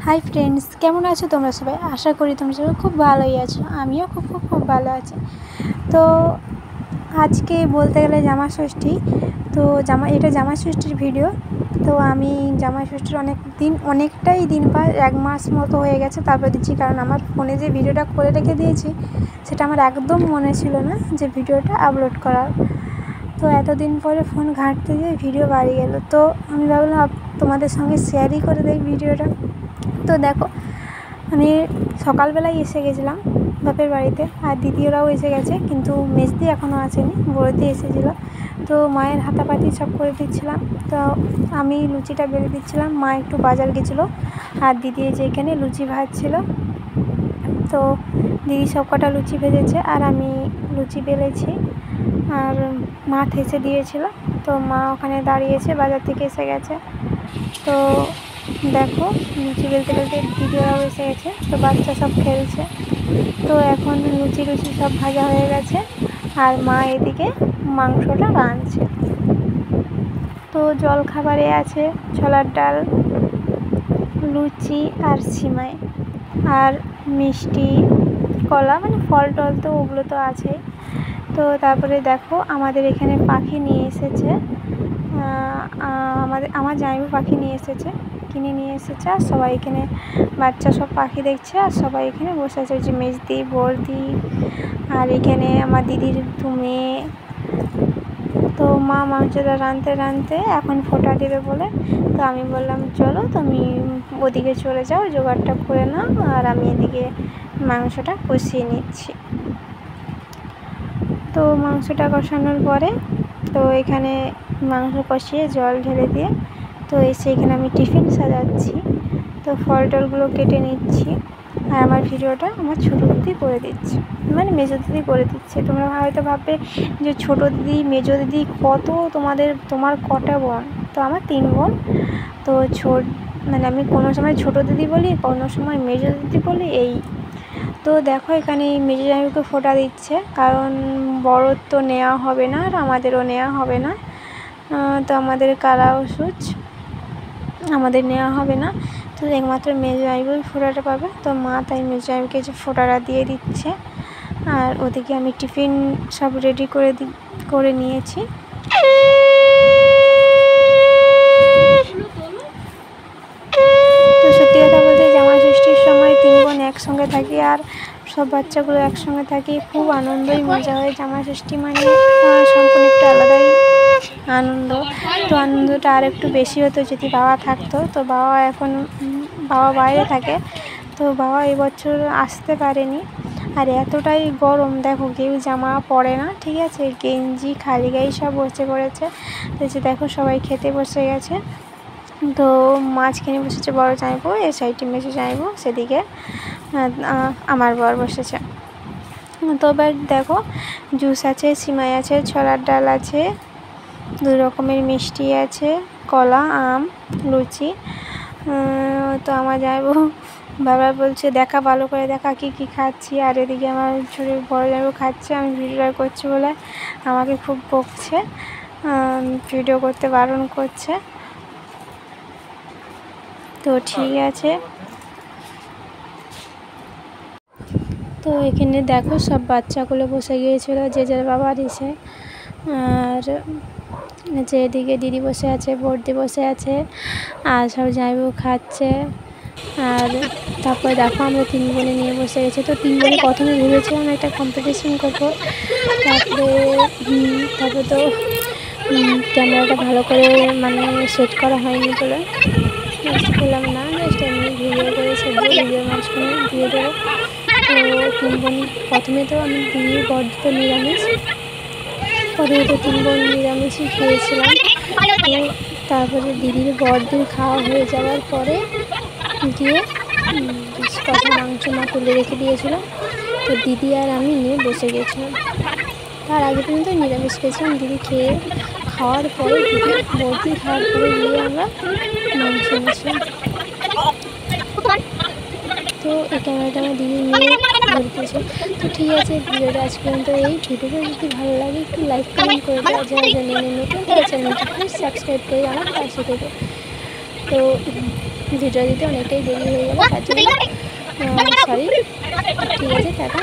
Hi friends, কেমন আছো তোমরা সবাই? আশা করি তোমরা সবাই খুব ভালোই আছো। আমিও খুব খুব খুব ভালো আছি। তো আজকে বলতে গেলে জামা ষষ্ঠী। তো এটা জামা ষষ্ঠীর ভিডিও। তো আমি জামা ষষ্ঠীর অনেকটাই দিন বা 1 মাস মতো হয়ে গেছে তারপর দিচ্ছি, কারণ আমার ফোনে যে ভিডিওটা করে রেখে দিয়েছি সেটা আমার একদম মনে ছিল না যে ভিডিওটা আপলোড করার। তো এতদিন পরে ফোন ঘাঁটতে গিয়ে ভিডিও বাড়ি গেল। তো আমি ভাবলাম তোমাদের সঙ্গে শেয়ারই করে দেই ভিডিওটা। তো দেখো, আমি সকালবেলায় এসে গেছিলাম বাপের বাড়িতে, আর দিদিওরাও এসে গেছে, কিন্তু মেজদি এখনও আসেনি, বড়দি এসেছিলো। তো মায়ের হাতাপাতি সব করে দিচ্ছিলাম। তো আমি লুচিটা বেলে দিচ্ছিলাম, মা একটু বাজার গেছিলো, আর দিদি যে এখানে লুচি ভাজছিলো। তো দিদি সব কটা লুচি ভেজেছে আর আমি লুচি বেলেছি, আর মা ঠেসে দিয়েছিল। তো মা ওখানে দাঁড়িয়েছে, বাজার থেকে এসে গেছে। তো দেখো, লুচি বেলতে বেলতে দিদিরাও এসে গেছে, তো বাচ্চা সব খেলছে। তো এখন লুচি সব ভাজা হয়ে গেছে, আর মা এদিকে মাংসটা রাঁধছে। তো জলখাবারে আছে ছোলার ডাল, লুচি আর সিমাই, আর মিষ্টি, কলা, মানে ফল টল তো ওগুলো তো আছেই। তো তারপরে দেখো, আমাদের এখানে পাখি নিয়ে এসেছে, আমার জামাইবাবু পাখি নিয়ে এসেছে, কিনে নিয়ে এসেছে, আর সবাই এখানে বাচ্চা সব পাখি দেখছে, আর সবাই এখানে বসে আছে, যে মেজদি, বড়দি, আর এখানে আমার দিদির 2 মেয়ে। তো মা মাংসটা রাঁধতে এখন ফোঁটা দেবে বলে, তো আমি বললাম চলো তুমি ওদিকে চলে যাও, জোগাড়টা করে নাও, আর আমি এদিকে মাংসটা কষিয়ে নিচ্ছি। তো মাংসটা কষানোর পরে তো এখানে মাংস কষিয়ে জল ঢেলে দিয়ে তো এসে এখানে আমি টিফিন সাজাচ্ছি। তো ফল টলগুলো কেটে নিচ্ছি, আর আমার ভিডিওটা আমার ছোটো দিদি করে দিচ্ছে, মানে মেজো দিদি করে দিচ্ছে। তোমরা হয়তো ভাববে যে ছোটো দিদি মেজো দিদি কত, তোমার কটা বোন? তো আমার 3 বোন। তো মানে আমি কোনো সময় ছোটো দিদি বলি, কোনো সময় মেজো দিদি বলি, এই। তো দেখো, এখানে মেজো জামাইকে ফোঁটা দিচ্ছে, কারণ বড়োর তো নেওয়া হবে না, আর আমাদেরও নেওয়া হবে না। তো আমাদের কালা ওষুধ আমাদের নেওয়া হবে না, তো একমাত্র মেজো জামাইবাবুই ফোঁটাটা পাবে। তো মা তাই মেজো জামাইকে যে ফোঁটাটা দিয়ে দিচ্ছে, আর ওদিকে আমি টিফিন সব রেডি করে নিয়েছি। তো সত্যি কথা বলতে জামা ষষ্ঠীর সময় 3 বোন একসঙ্গে থাকি, আর সব বাচ্চাগুলো একসঙ্গে থাকি, খুব আনন্দই মজা হয়। জামা ষষ্ঠী মানে সম্পূর্ণ একটা আলাদাই আনন্দ। তো আনন্দটা আর একটু বেশি হতো যদি বাবা থাকতো। তো বাবা বাইরে থাকে, তো বাবা এবছর আসতে পারেনি। আর এতটাই গরম, দেখো কেউ জামা পরে না, ঠিক আছে, গেঞ্জি খালি গায়ে সব বসে পড়েছে। তো যে দেখো, সবাই খেতে বসে গেছে। তো মাঝখানে বসেছে বড় জামাইবাবু, এই সাইডে মেজো জামাইবাবু, সেদিকে আমার বর বসেছে। তো এবার দেখো, জুস আছে, সিমাই আছে, ছোলার ডাল আছে, 2 রকমের মিষ্টি আছে, কলা, আম, লুচি। তো আমার জামাইবাবু বাবার বলছে দেখা, ভালো করে দেখা কী কী খাচ্ছি, আর এদিকে আমার ছোটো বড় জামাইবাবু খাচ্ছে, আমি ভিডিও করছি বলে আমাকে খুব বকছে, ভিডিও করতে বারণ করছে। তো ঠিক আছে। তো এখানে দেখো, সব বাচ্চাগুলো বসে গিয়েছিলো যে যার বাবার এসে, আর যে এদিকে দিদি বসে আছে, বড়দি বসে আছে, আর সব জামাইবাবু খাচ্ছে। আর তারপরে দেখো, আমরা 3 বোনে নিয়ে বসে গেছি। তো 3 বোনে প্রথমে ভেবেছিলাম একটা কম্পিটিশন করবো, তারপরে তো ক্যামেরাটা ভালো করে মানে সেট করা হয়নি বলে বললাম না, জাস্ট এমনি ভিডিও করে সেটবো, ভিডিওর মাঝখানে দিয়ে দেবো। তো 3 বোন প্রথমে তো আমি দিদির বড়দি তো নিরামিষ, প্রথমে তো 3 বোন নিরামিষই খেয়েছিলাম। তো তারপরে দিদির বড়দির খাওয়া হয়ে যাওয়ার পরে গিয়ে কষা মাংস মা তুলে রেখে দিয়েছিল, তো দিদি আর আমি নিয়ে বসে গেছিলাম। তার আগে পর্যন্ত নিরামিষ খেয়েছিলাম, দিদি খাওয়ার পরে, বড়দি খাওয়ার পরে গিয়ে আমরা মাংস নিয়েছিলাম। তো এই ক্যামেরাটা আমার দিদি নিয়ে ঘুরতেছে। তো ঠিক আছে, ভিডিওটা আজ পর্যন্ত এই। ভিডিওটা যদি ভালো লাগে একটু লাইক কমেন্ট করে দেওয়া, যারা নতুন তারা চ্যানেলটি প্লিজ সাবস্ক্রাইব করে আমার পাশে থেকে। তো ভিডিও দিতে অনেকটাই দেরি হয়ে গেল, তার জন্য সরি। ঠিক আছে, টাটা।